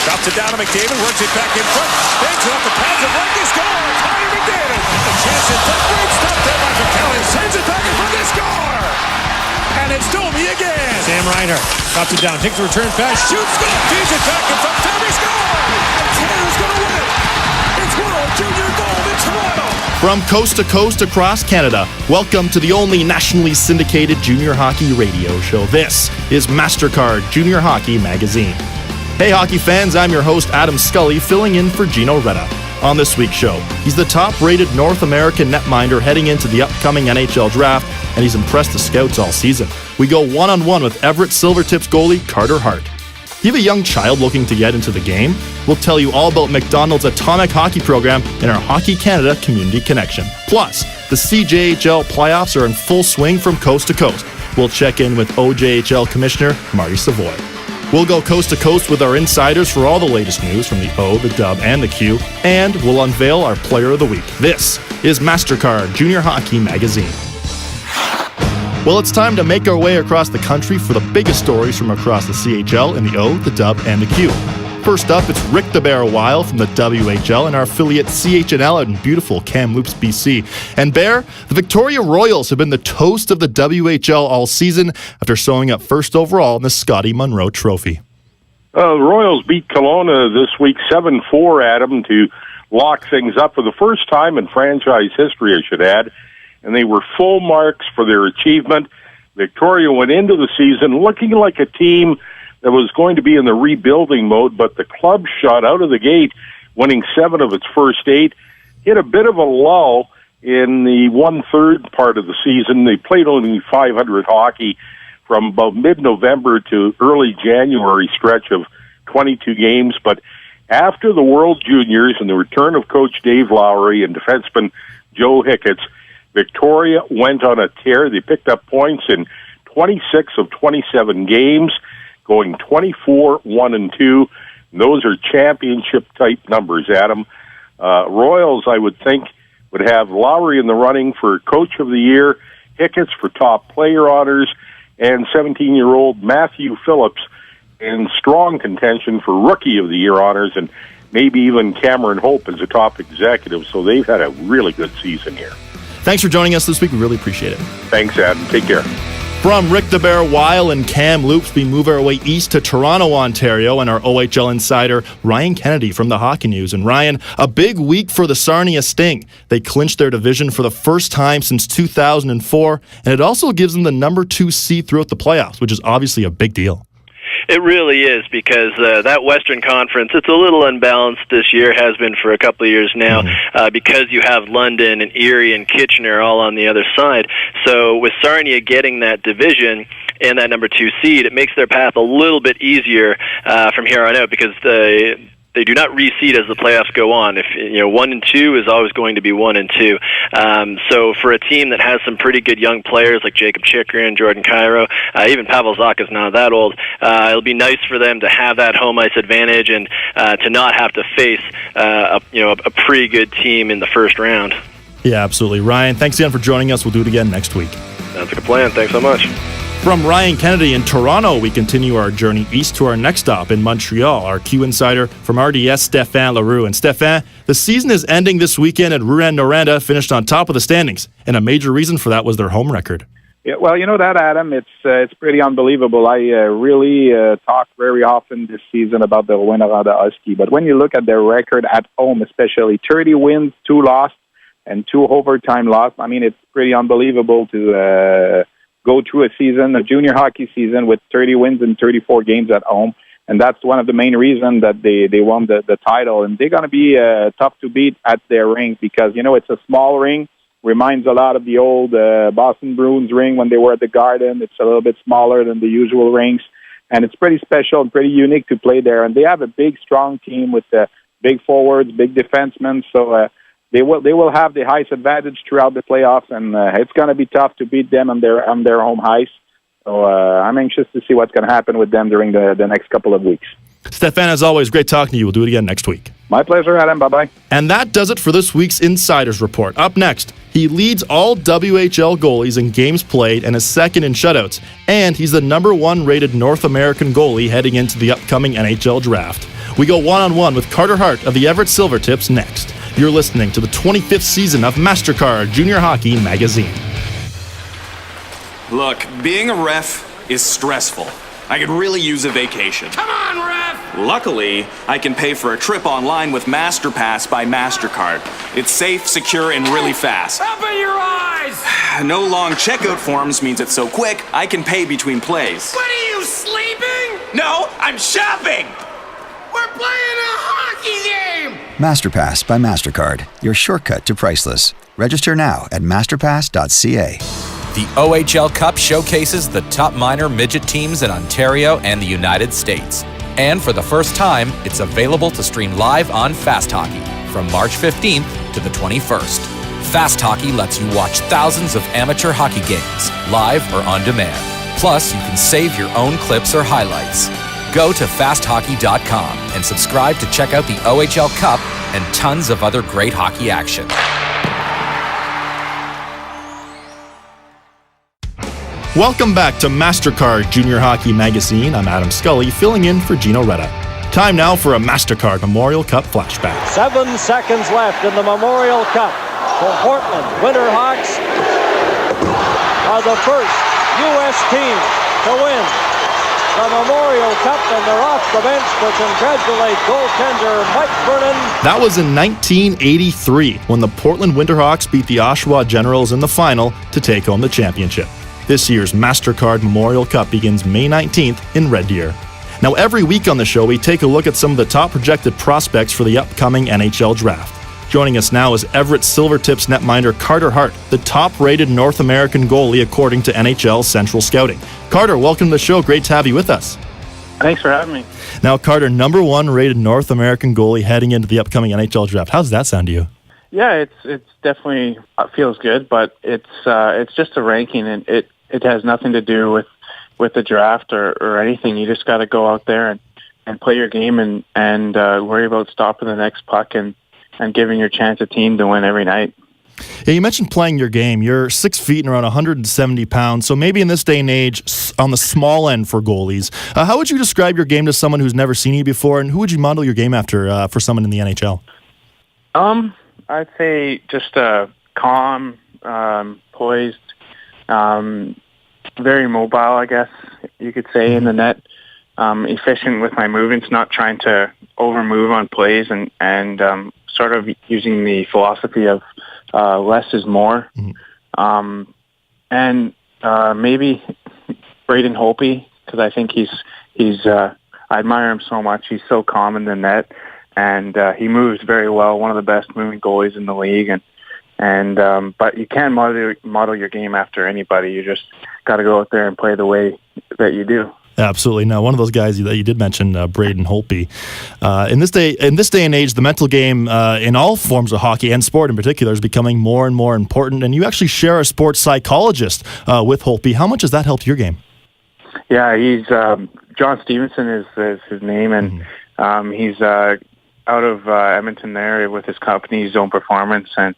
Drops it down to McDavid, works it back in front. Banks it off the pads of right, they score! Connor McDavid! A chance in front, great stop there by Scully. Sends it back in front, they score! And it's Domi again. Sam Reinhart drops it down, takes the return pass, shoots, goal, feeds it back in front, Domi scores! Canada's going to win it! It's World Junior Gold in Toronto! From coast to coast across Canada, welcome to the only nationally syndicated junior hockey radio show. This is MasterCard Junior Hockey Magazine. Hey hockey fans, I'm your host Adam Scully, filling in for Gino Retta. On this week's show, he's the top-rated North American netminder heading into the upcoming NHL draft, and he's impressed the scouts all season. We go one-on-one with Everett Silvertips goalie Carter Hart. You have a young child looking to get into the game? We'll tell you all about McDonald's Atomic Hockey program in our Hockey Canada Community Connection. Plus, the CJHL playoffs are in full swing from coast to coast. We'll check in with OJHL Commissioner Marty Savoy. We'll go coast to coast with our insiders for all the latest news from the O, the Dub, and the Q, and we'll unveil our Player of the Week. This is MasterCard Junior Hockey Magazine. Well, it's time to make our way across the country for the biggest stories from across the CHL in the O, the Dub, and the Q. First up, it's Rick the Bear Weil from the WHL and our affiliate CHNL out in beautiful Kamloops, BC. And Bear, the Victoria Royals have been the toast of the WHL all season after showing up first overall in the Scotty Munro Trophy. The Royals beat Kelowna this week 7-4, Adam, to lock things up for the first time in franchise history, I should add. And they were full marks for their achievement. Victoria went into the season looking like a team that was going to be in the rebuilding mode, but the club shot out of the gate, winning 7 of its first 8. Hit a bit of a lull in the one-third part of the season. They played only 500 hockey from about mid-November to early January stretch of 22 games. But after the World Juniors and the return of Coach Dave Lowry and defenseman Joe Hicketts, Victoria went on a tear. They picked up points in 26 of 27 games, going 24-1-2. Those are championship-type numbers, Adam. Royals, I would think, would have Lowry in the running for Coach of the Year, Hicketts for top player honors, and 17-year-old Matthew Phillips in strong contention for Rookie of the Year honors, and maybe even Cameron Hope as a top executive. So they've had a really good season here. Thanks for joining us this week. We really appreciate it. Thanks, Adam. Take care. From Rick the Bear Weil and Kamloops, we move our way east to Toronto, Ontario, and our OHL insider, Ryan Kennedy from the Hockey News. And Ryan, a big week for the Sarnia Sting. They clinched their division for the first time since 2004, and it also gives them the number 2 seed throughout the playoffs, which is obviously a big deal. It really is, because that Western Conference, it's a little unbalanced this year, has been for a couple of years now, because you have London and Erie and Kitchener all on the other side. So with Sarnia getting that division and that number 2 seed, it makes their path a little bit easier from here on out, because they do not reseed as the playoffs go on. If 1 and 2 is always going to be 1 and 2. So for a team that has some pretty good young players like Jacob Chikrin, Jordan Cairo, even Pavel Zacha is not that old, it'll be nice for them to have that home ice advantage and to not have to face a pretty good team in the first round. Yeah, absolutely. Ryan, thanks again for joining us. We'll do it again next week. That's a good plan. Thanks so much. From Ryan Kennedy in Toronto, we continue our journey east to our next stop in Montreal. Our Q insider from RDS, Stéphane Leroux. And Stéphane, the season is ending this weekend, and Rouyn-Noranda finished on top of the standings. And a major reason for that was their home record. Yeah, well, you know that, Adam, it's pretty unbelievable. I really talk very often this season about the Rouyn-Noranda Husky. But when you look at their record at home, especially 30 wins, 2 losses, and 2 overtime losses, I mean, it's pretty unbelievable to go through a junior hockey season with 30 wins and 34 games at home. And that's one of the main reasons that they won the title. And they're going to be tough to beat at their rink because, it's a small ring. Reminds a lot of the old Boston Bruins ring when they were at the Garden. It's a little bit smaller than the usual rings. And it's pretty special and pretty unique to play there. And they have a big, strong team with big forwards, big defensemen. So they will have the ice advantage throughout the playoffs, and it's going to be tough to beat them on their home ice. So I'm anxious to see what's going to happen with them during the next couple of weeks. Stéphane, as always, great talking to you. We'll do it again next week. My pleasure, Adam. Bye-bye. And that does it for this week's Insiders Report. Up next, he leads all WHL goalies in games played and is second in shutouts. And he's the number 1 rated North American goalie heading into the upcoming NHL draft. We go one-on-one with Carter Hart of the Everett Silvertips next. You're listening to the 25th season of MasterCard Junior Hockey Magazine. Look, being a ref is stressful. I could really use a vacation. Come on, ref! Luckily, I can pay for a trip online with MasterPass by MasterCard. It's safe, secure, and really fast. Open your eyes! No long checkout forms means it's so quick, I can pay between plays. What are you, sleeping? No, I'm shopping! We're playing a hockey game! MasterPass by MasterCard, your shortcut to priceless. Register now at masterpass.ca. The OHL Cup showcases the top minor midget teams in Ontario and the United States. And for the first time, it's available to stream live on Fast Hockey from March 15th to the 21st. Fast Hockey lets you watch thousands of amateur hockey games, live or on demand. Plus, you can save your own clips or highlights. Go to fasthockey.com and subscribe to check out the OHL Cup and tons of other great hockey action. Welcome back to MasterCard Junior Hockey Magazine. I'm Adam Scully, filling in for Gino Retta. Time now for a MasterCard Memorial Cup flashback. 7 seconds left in the Memorial Cup. The Portland Winterhawks are the first U.S. team to win the Memorial Cup, and they're off the bench to congratulate goaltender Mike Vernon. That was in 1983 when the Portland Winterhawks beat the Oshawa Generals in the final to take home the championship. This year's MasterCard Memorial Cup begins May 19th in Red Deer. Now, every week on the show, we take a look at some of the top projected prospects for the upcoming NHL Draft. Joining us now is Everett Silvertips netminder Carter Hart, the top-rated North American goalie according to NHL Central Scouting. Carter, welcome to the show. Great to have you with us. Thanks for having me. Now, Carter, number 1 rated North American goalie heading into the upcoming NHL Draft. How does that sound to you? Yeah, it's definitely feels good, but it's just a ranking, and it has nothing to do with the draft or anything. You just got to go out there and play your game and worry about stopping the next puck and giving your chance a team to win every night. Yeah, you mentioned playing your game. You're 6 feet and around 170 pounds, so maybe in this day and age, on the small end for goalies. How would you describe your game to someone who's never seen you before, and who would you model your game after for someone in the NHL? I'd say just calm, poised, very mobile, I guess you could say, in the net. Efficient with my movements, not trying to over-move on plays, and sort of using the philosophy of less is more. And maybe Braden Holtby, because I think he's I admire him so much. He's so calm in the net, and he moves very well. One of the best moving goalies in the league, and but you can't model your game after anybody. You just got to go out there and play the way that you do. Absolutely. Now, one of those guys that you did mention, Braden Holtby. In this day and age, the mental game in all forms of hockey and sport in particular is becoming more and more important. And you actually share a sports psychologist with Holtby. How much has that helped your game? Yeah, he's John Stevenson is his name, and he's out of Edmonton there with his company, Zone Performance, and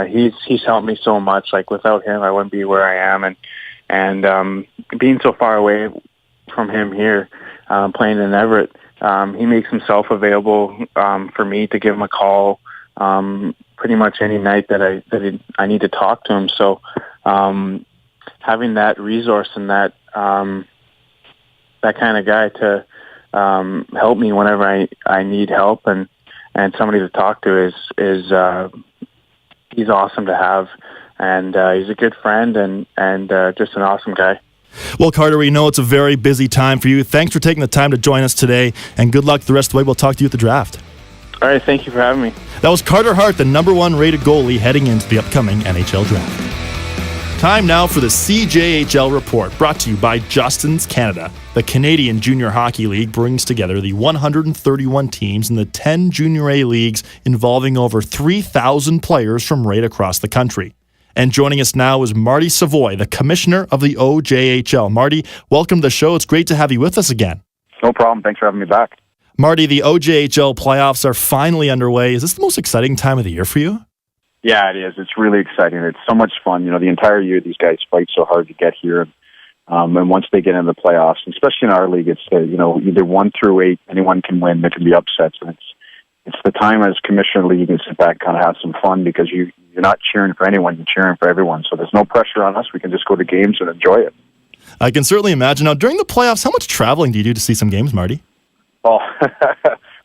he's helped me so much. Like, without him, I wouldn't be where I am, and being so far away from him here, playing in Everett, he makes himself available for me to give him a call pretty much any night that I need to talk to him. So having that resource and that kind of guy to help me whenever I need help and somebody to talk to is he's awesome to have. And he's a good friend and just an awesome guy. Well, Carter, we know it's a very busy time for you. Thanks for taking the time to join us today, and good luck the rest of the way. We'll talk to you at the draft. All right, thank you for having me. That was Carter Hart, the number 1 rated goalie heading into the upcoming NHL Draft. Time now for the CJHL Report, brought to you by Justin's Canada. The Canadian Junior Hockey League brings together the 131 teams in the 10 Junior A leagues involving over 3,000 players from right across the country. And joining us now is Marty Savoy, the commissioner of the OJHL. Marty, welcome to the show. It's great to have you with us again. No problem. Thanks for having me back. Marty, the OJHL playoffs are finally underway. Is this the most exciting time of the year for you? Yeah, it is. It's really exciting. It's so much fun. You know, the entire year these guys fight so hard to get here. And once they get into the playoffs, especially in our league, it's either 1 through 8, anyone can win. There can be upsets, and it's the time as Commissioner League to sit back, kind of have some fun, because you're not cheering for anyone, you're cheering for everyone. So there's no pressure on us. We can just go to games and enjoy it. I can certainly imagine. Now, during the playoffs, how much traveling do you do to see some games, Marty? Oh,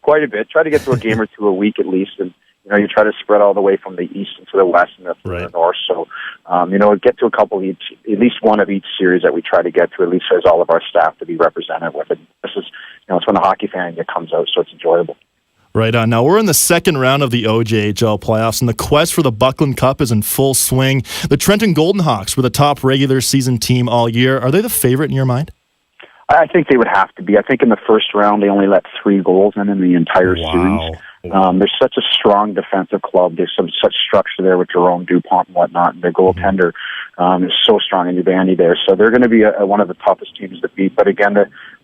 quite a bit. Try to get to a game or two a week at least, and you try to spread all the way from the east into the west and the north. So, get to a couple each, at least one of each series that we try to get to, at least as all of our staff to be represented with it. This is, it's when the hockey fan comes out, so it's enjoyable. Right on. Now, we're in the second round of the OJHL playoffs, and the quest for the Buckland Cup is in full swing. The Trenton Golden Hawks were the top regular season team all year. Are they the favorite in your mind? I think they would have to be. I think in the first round, they only let 3 goals in the entire series. They're such a strong defensive club. There's such structure there with Jerome Dupont and whatnot, and their goaltender is so strong in Ubandy there. So they're going to be one of the toughest teams to beat. But again,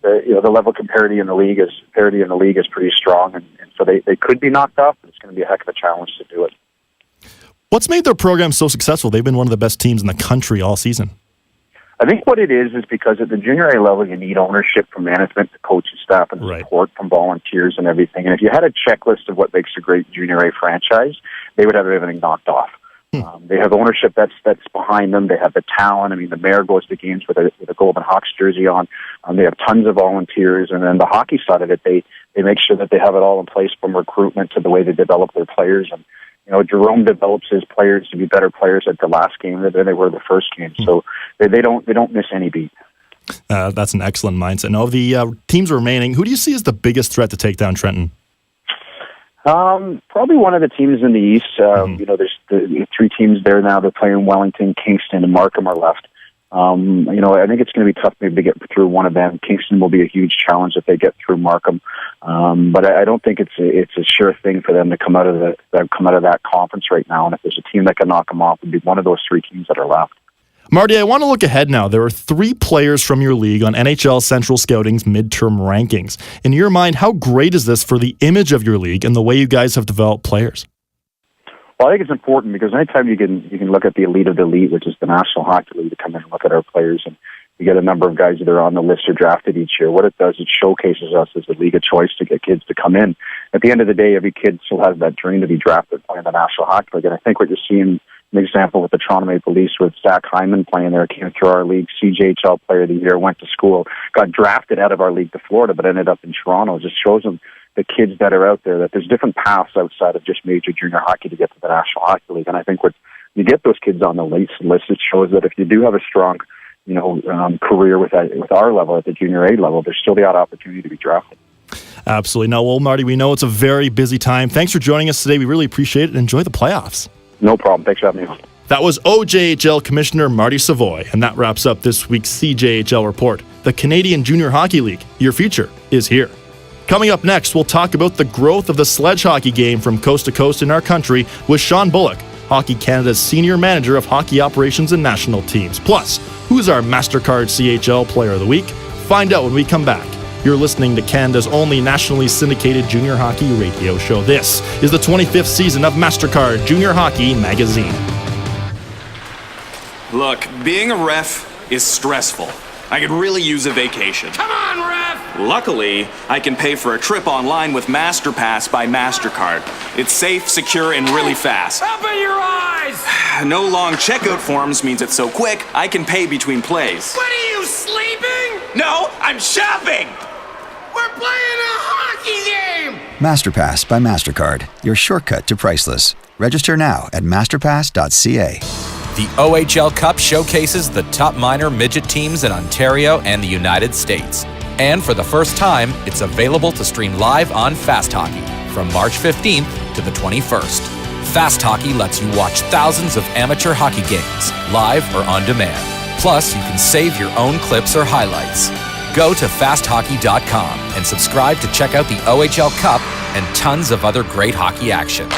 the level of parity in the league is pretty strong, and so they could be knocked off. But it's going to be a heck of a challenge to do it. What's made their program so successful? They've been one of the best teams in the country all season. I think what it is because at the junior A level, you need ownership from management, the coaching staff, and support from volunteers and everything. And if you had a checklist of what makes a great junior A franchise, they would have everything knocked off. They have ownership that's behind them. They have the talent. I mean, the mayor goes to games with a Golden Hawks jersey on. They have tons of volunteers. And then the hockey side of it, they make sure that they have it all in place, from recruitment to the way they develop their players. And Jerome develops his players to be better players at the last game than they were the first game. So they don't miss any beat. That's an excellent mindset. Now, of the teams remaining, who do you see as the biggest threat to take down Trenton? Probably one of the teams in the East. There's the 3 teams there now. They're playing Wellington, Kingston, and Markham are left. I think it's going to be tough maybe to get through one of them. Kingston will be a huge challenge if they get through Markham. But I don't think it's a sure thing for them to come out of that conference right now. And if there's a team that can knock them off, it'd be one of those 3 teams that are left. Marty, I want to look ahead now. There are 3 players from your league on NHL Central Scouting's midterm rankings. In your mind, how great is this for the image of your league and the way you guys have developed players? Well, I think it's important because anytime you can look at the elite of the elite, which is the National Hockey League, to come in and look at our players, and you get a number of guys that are on the list or drafted each year. What it does, it showcases us as a league of choice to get kids to come in. At the end of the day, every kid still has that dream to be drafted playing the National Hockey League. And I think what you're seeing, an example with the Toronto Maple Leafs with Zach Hyman playing there, came through our league, CJHL Player of the Year, went to school, got drafted out of our league to Florida, but ended up in Toronto. It just shows them, the kids that are out there, that there's different paths outside of just major junior hockey to get to the National Hockey League. And I think when you get those kids on the list, it shows that if you do have a strong, career with our level at the junior A level, there's still the odd opportunity to be drafted. Absolutely. Now, well, Marty, we know it's a very busy time. Thanks for joining us today. We really appreciate it, and enjoy the playoffs. No problem. Thanks for having me on. That was OJHL Commissioner Marty Savoy, and that wraps up this week's CJHL report. The Canadian Junior Hockey League. Your future is here. Coming up next, we'll talk about the growth of the sledge hockey game from coast to coast in our country with Sean Bullock, Hockey Canada's Senior Manager of Hockey Operations and National Teams. Plus, who's our MasterCard CHL Player of the Week? Find out when we come back. You're listening to Canada's only nationally syndicated junior hockey radio show. This is the 25th season of MasterCard Junior Hockey Magazine. Look, being a ref is stressful. I could really use a vacation. Come on, ref! Luckily, I can pay for a trip online with MasterPass by MasterCard. It's safe, secure, and really fast. Open your eyes! No long checkout forms means it's so quick, I can pay between plays. What are you, sleeping? No, I'm shopping! We're playing a hockey game! MasterPass by MasterCard, your shortcut to priceless. Register now at masterpass.ca. The OHL Cup showcases the top minor midget teams in Ontario and the United States. And for the first time, it's available to stream live on Fast Hockey from March 15th to the 21st. Fast Hockey lets you watch thousands of amateur hockey games, live or on demand. Plus, you can save your own clips or highlights. Go to fasthockey.com and subscribe to check out the OHL Cup and tons of other great hockey action.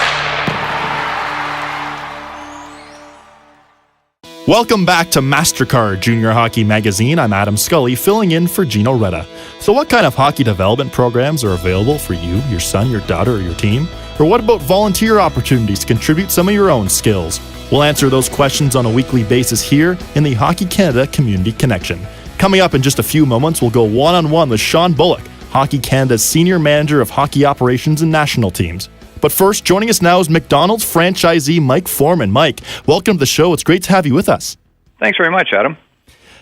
Welcome back to MasterCard Junior Hockey Magazine. I'm Adam Scully, filling in for Gino Retta. So what kind of hockey development programs are available for you, your son, your daughter, or your team? Or what about volunteer opportunities to contribute some of your own skills? We'll answer those questions on a weekly basis here in the Hockey Canada Community Connection. Coming up in just a few moments, we'll go one-on-one with Sean Bullock, Hockey Canada's Senior Manager of Hockey Operations and National Teams. But first, joining us now is McDonald's franchisee Mike Foreman. Mike, welcome to the show. It's great to have you with us. Thanks very much, Adam.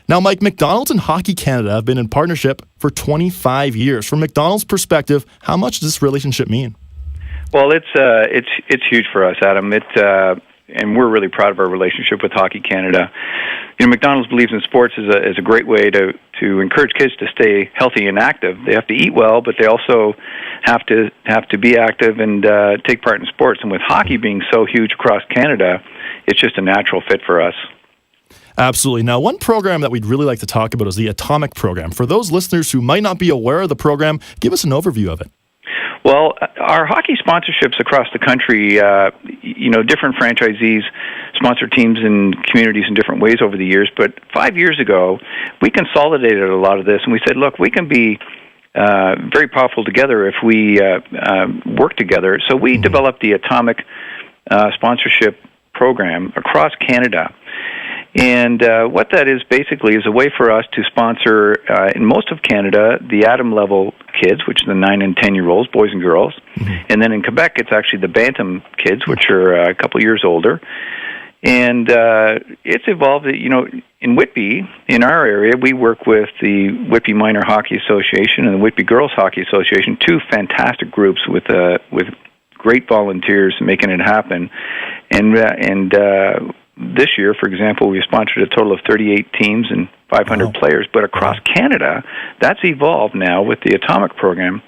Now, Mike, McDonald's and Hockey Canada have been in partnership for 25 years. From McDonald's perspective, how much does this relationship mean? Well, it's huge for us, Adam. And we're really proud of our relationship with Hockey Canada. You know, McDonald's believes in sports as a great way to encourage kids to stay healthy and active. They have to eat well, but they also have to be active and take part in sports. And with hockey being so huge across Canada, it's just a natural fit for us. Absolutely. Now, one program that we'd really like to talk about is the Atomic program. For those listeners who might not be aware of the program, give us an overview of it. Well, our hockey sponsorships across the country, different franchisees sponsor teams and communities in different ways over the years. But 5 years ago, we consolidated a lot of this, and we said, look, we can be very powerful together if we work together. So we developed the Atomic sponsorship program across Canada. And what that is basically is a way for us to sponsor, in most of Canada, the Atom level kids, which are the 9 and 10-year-olds, boys and girls. And then in Quebec, it's actually the Bantam kids, which are a couple years older. And it's evolved, in Whitby, in our area, we work with the Whitby Minor Hockey Association and the Whitby Girls Hockey Association, two fantastic groups with great volunteers making it happen. And this year, for example, we sponsored a total of 38 teams and 500 players. But across Canada, that's evolved now with the Atomic program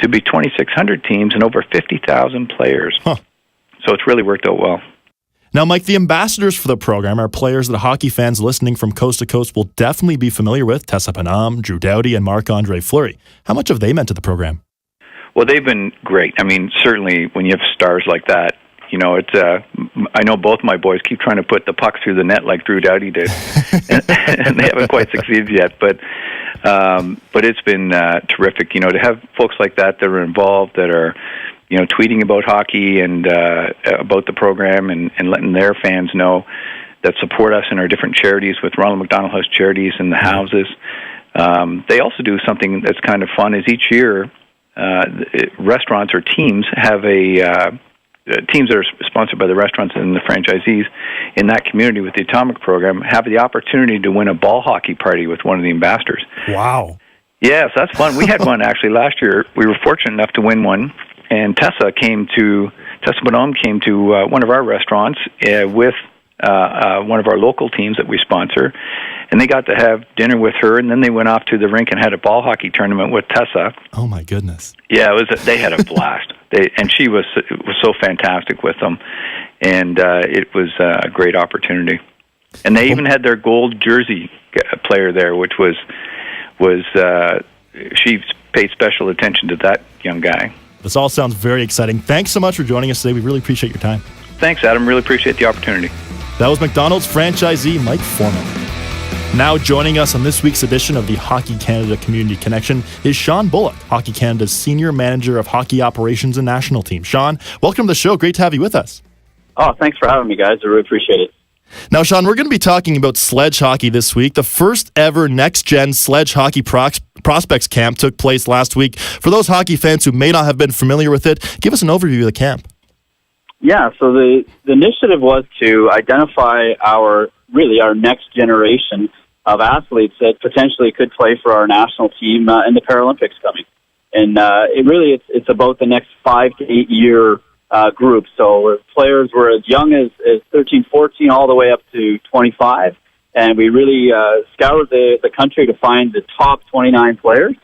to be 2,600 teams and over 50,000 players. So it's really worked out well. Now, Mike, the ambassadors for the program are players that hockey fans listening from coast to coast will definitely be familiar with: Tessa Panam, Drew Doughty, and Marc-Andre Fleury. How much have they meant to the program? Well, they've been great. I mean, certainly when you have stars like that, I know both my boys keep trying to put the puck through the net like Drew Doughty did, and they haven't quite succeeded yet. But it's been terrific, to have folks like that are involved, that are, tweeting about hockey and about the program and letting their fans know, that support us in our different charities with Ronald McDonald House Charities and the houses. They also do something that's kind of fun. Is each year restaurants or teams have teams that are sponsored by the restaurants and the franchisees in that community with the Atomic program have the opportunity to win a ball hockey party with one of the ambassadors. Wow. Yes, that's fun. We had one actually last year. We were fortunate enough to win one, and Tessa Bonhomme came to one of our restaurants with one of our local teams that we sponsor, and they got to have dinner with her, and then they went off to the rink and had a ball hockey tournament with Tessa. Oh my goodness! Yeah, they had a blast. And she was so fantastic with them, and it was a great opportunity. And they even had their gold jersey player there, which was she paid special attention to that young guy. This all sounds very exciting. Thanks so much for joining us today. We really appreciate your time. Thanks, Adam. Really appreciate the opportunity. That was McDonald's franchisee Mike Foreman. Now joining us on this week's edition of the Hockey Canada Community Connection is Sean Bullock, Hockey Canada's Senior Manager of Hockey Operations and National Team. Sean, welcome to the show. Great to have you with us. Oh, thanks for having me, guys. I really appreciate it. Now, Sean, we're going to be talking about sledge hockey this week. The first ever next-gen sledge hockey prospects camp took place last week. For those hockey fans who may not have been familiar with it, give us an overview of the camp. Yeah, so the initiative was to identify our next generation of athletes that potentially could play for our national team in the Paralympics coming. And it's about the next 5 to 8 year group. So players were as young as 13, 14, all the way up to 25. And we really scoured the country to find the top 29 players,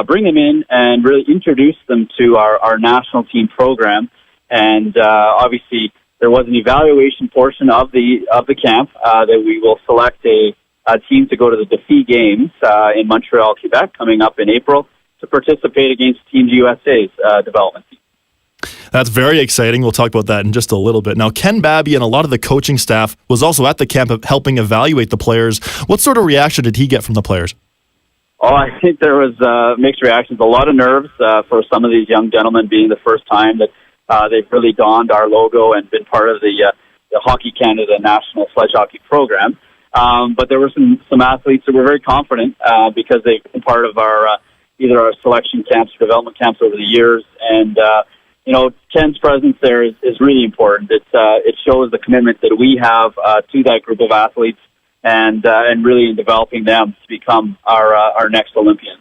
bring them in, and really introduce them to our national team program. And obviously, there was an evaluation portion of the camp that we will select a team to go to the Defy Games in Montreal, Quebec, coming up in April to participate against Team USA's development team. That's very exciting. We'll talk about that in just a little bit. Now, Ken Babby and a lot of the coaching staff was also at the camp helping evaluate the players. What sort of reaction did he get from the players? Oh, I think there was mixed reactions. A lot of nerves for some of these young gentlemen, being the first time that they've really donned our logo and been part of the Hockey Canada National Sledge Hockey Program. But there were some athletes that were very confident because they've been part of our either our selection camps or development camps over the years. And, Ken's presence there is really important. It shows the commitment that we have to that group of athletes and really in developing them to become our next Olympians.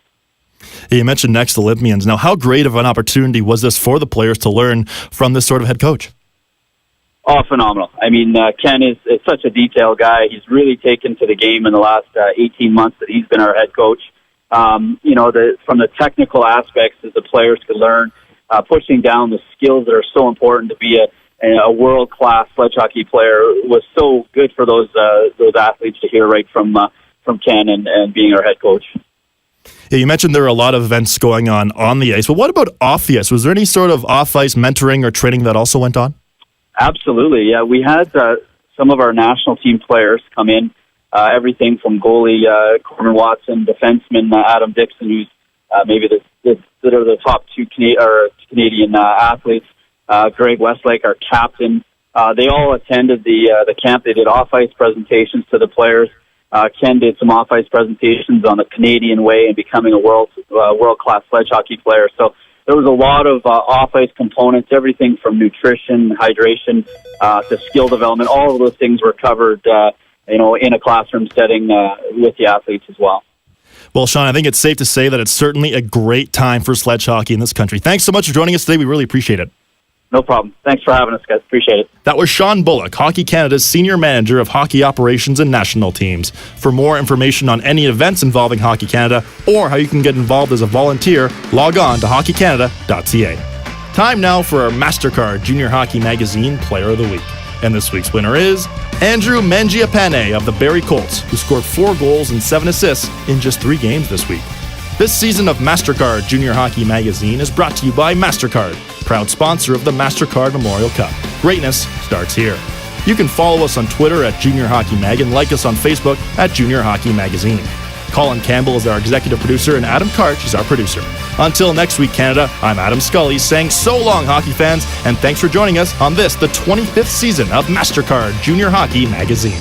You mentioned next Olympians. Now, how great of an opportunity was this for the players to learn from this sort of head coach? Oh, phenomenal. I mean, Ken is such a detailed guy. He's really taken to the game in the last 18 months that he's been our head coach. From the technical aspects that the players could learn, pushing down the skills that are so important to be a world-class sledge hockey player was so good for those athletes to hear right from Ken and being our head coach. Yeah, you mentioned there were a lot of events going on the ice, but what about off the ice? Was there any sort of off-ice mentoring or training that also went on? Absolutely, yeah. We had some of our national team players come in, everything from goalie Corbin Watson, defenseman Adam Dixon, who's maybe the top two Canadian athletes, Greg Westlake, our captain. They all attended the camp. They did off-ice presentations to the players. Ken did some off-ice presentations on the Canadian way and becoming a world-class sledge hockey player. So there was a lot of off-ice components, everything from nutrition, hydration, to skill development. All of those things were covered, in a classroom setting with the athletes as well. Well, Sean, I think it's safe to say that it's certainly a great time for sledge hockey in this country. Thanks so much for joining us today. We really appreciate it. No problem. Thanks for having us, guys. Appreciate it. That was Sean Bullock, Hockey Canada's Senior Manager of Hockey Operations and National Teams. For more information on any events involving Hockey Canada or how you can get involved as a volunteer, log on to hockeycanada.ca. Time now for our MasterCard Junior Hockey Magazine Player of the Week. And this week's winner is Andrew Mangiapane of the Barrie Colts, who scored 4 goals and 7 assists in just 3 games this week. This season of MasterCard Junior Hockey Magazine is brought to you by MasterCard, proud sponsor of the MasterCard Memorial Cup. Greatness starts here. You can follow us on Twitter at Junior Hockey Mag and like us on Facebook at Junior Hockey Magazine. Colin Campbell is our executive producer and Adam Karch is our producer. Until next week, Canada, I'm Adam Scully saying so long, hockey fans, and thanks for joining us on this, the 25th season of MasterCard Junior Hockey Magazine.